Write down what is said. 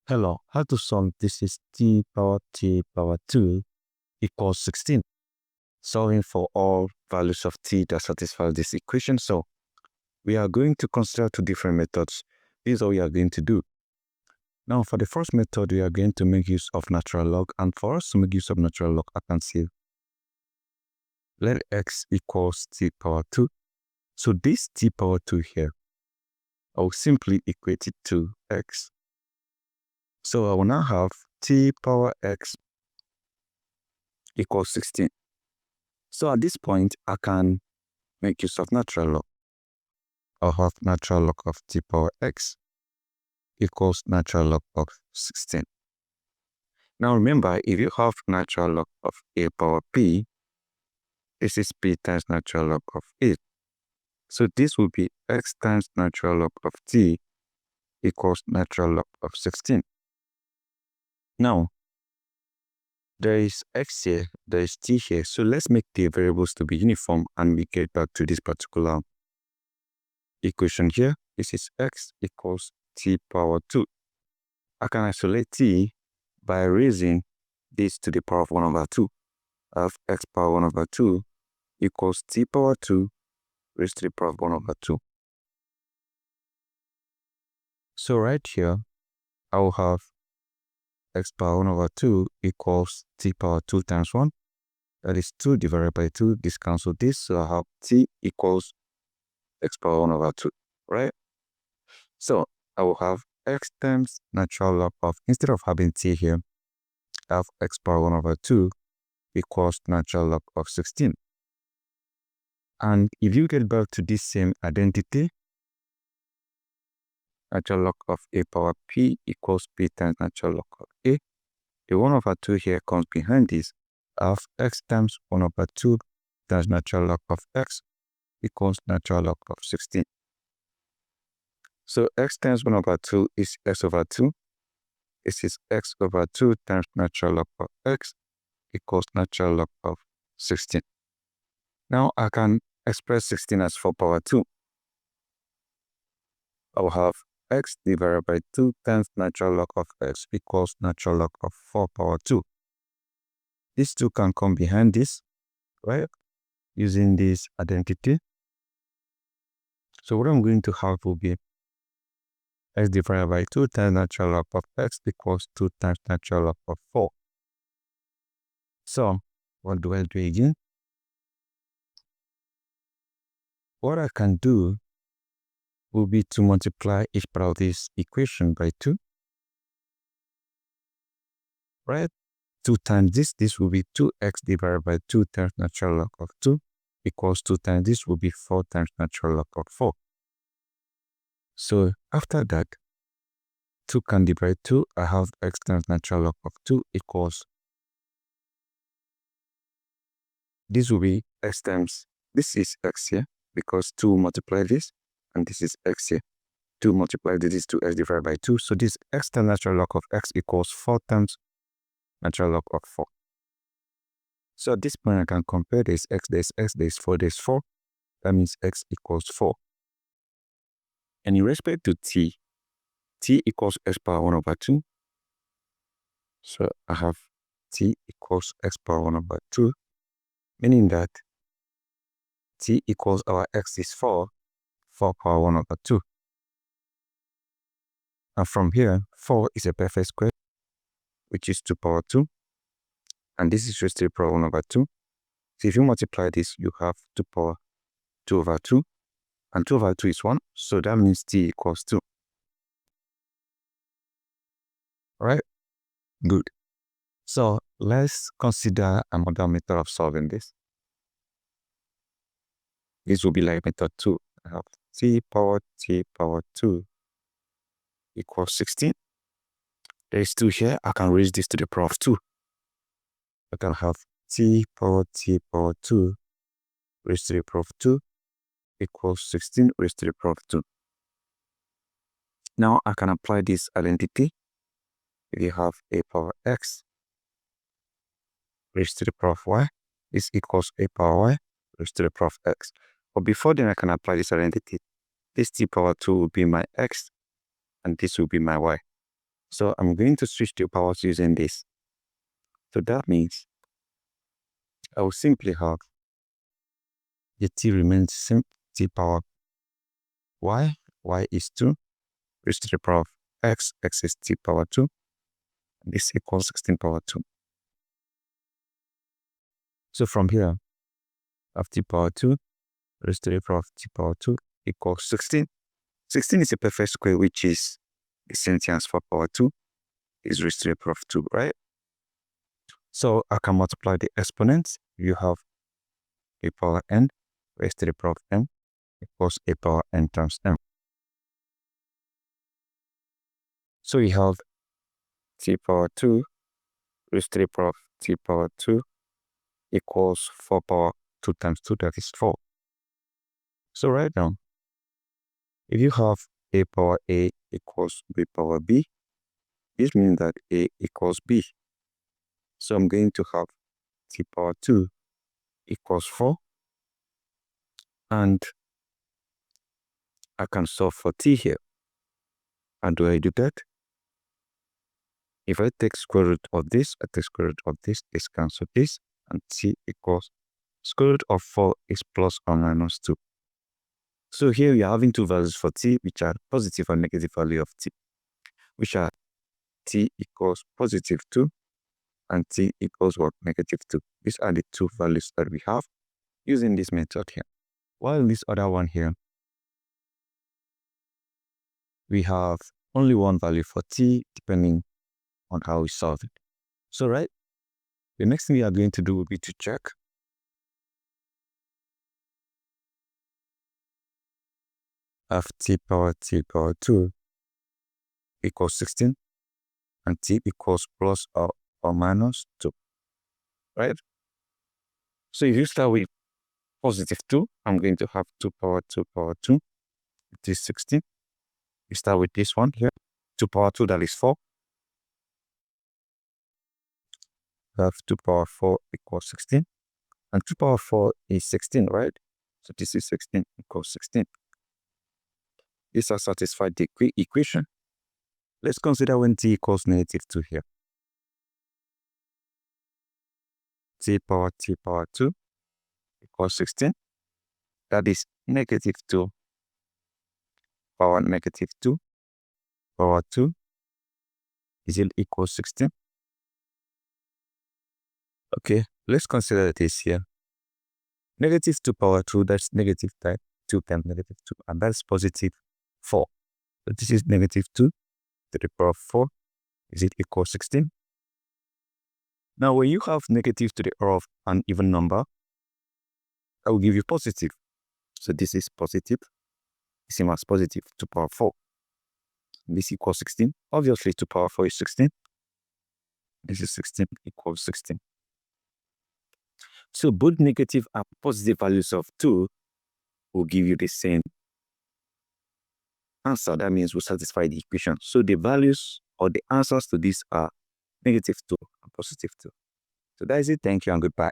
Hello, how to solve this is t power 2 equals 16. Solving for all values of t that satisfy this equation. So we are going to consider two different methods. This is all we are going to do. Now for the first method, we are going to make use of natural log. And for us to make use of natural log, I can say let x equals t power 2. So this t power 2 here, I will simply equate it to x. So I will now have t power x equals 16. So at this point, I can make use of natural log. I'll have natural log of t power x equals natural log of 16. Now remember, if you have natural log of a power p, this is p times natural log of a. So this will be x times natural log of t equals natural log of 16. Now, there is x here, there is t here. So let's make the variables to be uniform and we get back to this particular equation here. This is x equals t power 2. I can isolate t by raising this to the power of 1 over 2. I have x power 1 over 2 equals t power 2 raised to the power of 1 over 2. So right here, I will have x power 1 over 2 equals t power 2 times 1. That is 2 divided by 2. This cancels this. So I have t equals x power 1 over 2, right? So I will have x times natural log of, instead of having t here, I have x power 1 over 2 equals natural log of 16. And if you get back to this same identity, natural log of a power p equals p times natural log of a. The 1 over 2 here comes behind this. I have x times 1 over 2 times natural log of x equals natural log of 16. So x times 1 over 2 is x over 2. This is x over 2 times natural log of x equals natural log of 16. Now I can express 16 as 4 power 2. I will have x divided by 2 times natural log of x equals natural log of 4 power 2. These two can come behind this, right? Using this identity. So what I'm going to have will be x divided by 2 times natural log of x equals 2 times natural log of 4. So what do I do again? What I can do will be to multiply each part of this equation by 2, right? 2 times this will be 2x divided by 2 times natural log of 2 equals 2 times this will be 4 times natural log of 4. So after that, 2 can divide 2. I have x times natural log of 2 equals, this will be x times, this is x here because 2 multiply this and this is x here. 2 multiplied this is 2x divided by 2. So this x times natural log of x equals 4 times natural log of 4. So at this point, I can compare this x, there's x, there's 4, there's 4. That means x equals 4. And in respect to t equals x power 1 over 2. So I have t equals x power 1 over 2, meaning that t equals our x is 4 power 1 over 2. And from here, 4 is a perfect square, which is 2 power 2. And this is raised to the power 1 over 2. So if you multiply this, you have 2 power 2 over 2. And 2 over 2 is 1. So that means t equals 2. Alright? Good. So let's consider another method of solving this. This will be like method 2. I have t power 2 equals 16. There is 2 here. I can raise this to the power of 2. I can have t power 2 raised to the power of 2 equals 16 raised to the power of 2. Now I can apply this identity. If you have a power x raised to the power of y, this equals a power y raised to the power of x. But before then, I can apply this identity. This t power 2 will be my x, and this will be my y. So I'm going to switch to powers using this. So that means I will simply have the t remains the same, t power y is 2 raised to the power of x is t power 2, and this equals 16 power 2. So from here, I have t power 2 raised to the power of t power 2 equals 16. 16 is a perfect square, which is the same thing as 4 power 2 is raised to the power of 2, right? So I can multiply the exponents. You have a power n raised to the power of m equals a power n times m. So you have t power 2 raised to the power of t power 2 equals 4 power 2 times 2, that is 4. So right now, if you have a power a equals b power b, this means that a equals b. So I'm going to have t power 2 equals 4, and I can solve for t here. How do I do that? If I take square root of this, I take square root of this cancel this, and t equals square root of 4 is plus or minus 2. So here we are having two values for t, which are positive and negative value of t, which are t equals positive 2 and t equals what? Negative 2. These are the two values that we have using this method here. While this other one here, we have only one value for t depending on how we solve it. So right, the next thing we are going to do will be to check if t power 2 equals 16 and t equals plus or minus 2, right? So if you start with positive 2, I'm going to have 2 power 2, it is 16. We start with this one here, 2 power 2, that is 4. We have 2 power 4 equals 16. And 2 power 4 is 16, right? So this is 16 equals 16. This has satisfied the equation. Let's consider when t equals negative 2 here. t power 2 equals 16. That is negative 2 power negative 2 power 2 is it equals 16. Okay, let's consider this here. Negative 2 power 2, that's negative 2 times negative 2, and that's positive 4. So this is negative 2 to the power of 4. Is it equals 16? Now, when you have negative to the power of an even number, that will give you positive. So this is positive, same as positive 2 power 4. This equals 16. Obviously, 2 power 4 is 16. This is 16 equals 16. So both negative and positive values of 2 will give you the same answer. That means we'll satisfy the equation. So the values or the answers to this are negative 2 and positive 2. So that is it. Thank you and goodbye.